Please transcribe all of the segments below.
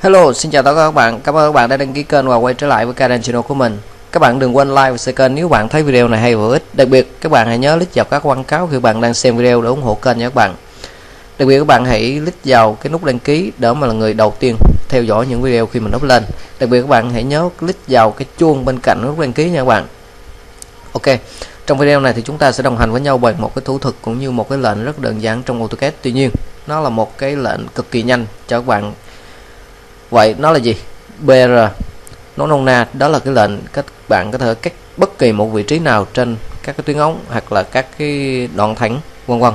Hello, xin chào tất cả các bạn. Cảm ơn các bạn đã đăng ký kênh và quay trở lại với kênh channel của mình. Các bạn đừng quên like và share kênh nếu bạn thấy video này hay và hữu ích. Đặc biệt các bạn hãy nhớ click vào các quảng cáo khi bạn đang xem video để ủng hộ kênh nha các bạn. Đặc biệt các bạn hãy click vào cái nút đăng ký để mà là người đầu tiên theo dõi những video khi mình up lên. Đặc biệt các bạn hãy nhớ click vào cái chuông bên cạnh nút đăng ký nha các bạn. Ok. Trong video này thì chúng ta sẽ đồng hành với nhau bằng một cái thủ thuật cũng như một cái lệnh rất đơn giản trong AutoCAD. Tuy nhiên, nó là một cái lệnh cực kỳ nhanh cho các bạn. Vậy nó là gì? BR, nó nôm na đó là cái lệnh các bạn có thể cắt bất kỳ một vị trí nào trên các cái tuyến ống hoặc là các cái đoạn thẳng vân vân.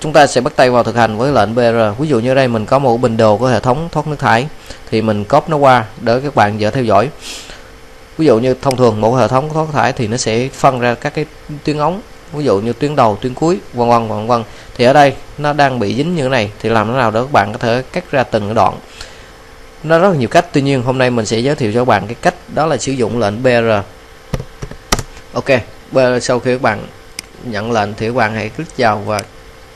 Chúng ta sẽ bắt tay vào thực hành với lệnh BR. Ví dụ như đây mình có một bình đồ của hệ thống thoát nước thải thì mình copy nó qua để các bạn dễ theo dõi. Ví dụ như thông thường một hệ thống thoát nước thải thì nó sẽ phân ra các cái tuyến ống, ví dụ như tuyến đầu, tuyến cuối vân vân vân vân. Thì ở đây nó đang bị dính như thế này thì làm thế nào để các bạn có thể cắt ra từng cái đoạn. Nó rất là nhiều cách, tuy nhiên hôm nay mình sẽ giới thiệu cho các bạn cái cách đó là sử dụng lệnh BR. Ok, BR sau khi các bạn nhận lệnh thì các bạn hãy click vào và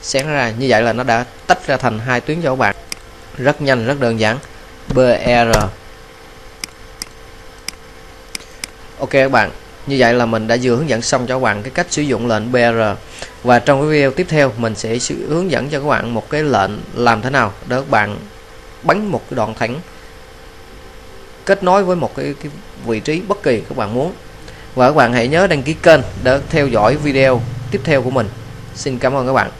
xé nó ra. Như vậy là nó đã tách ra thành hai tuyến cho các bạn. Rất nhanh, rất đơn giản. BR. Ok các bạn, như vậy là mình đã vừa hướng dẫn xong cho các bạn cái cách sử dụng lệnh BR. Và trong cái video tiếp theo mình sẽ hướng dẫn cho các bạn một cái lệnh làm thế nào để các bạn bắn một cái đoạn thẳng kết nối với một cái vị trí bất kỳ các bạn muốn. Và các bạn hãy nhớ đăng ký kênh để theo dõi video tiếp theo của mình. Xin cảm ơn các bạn.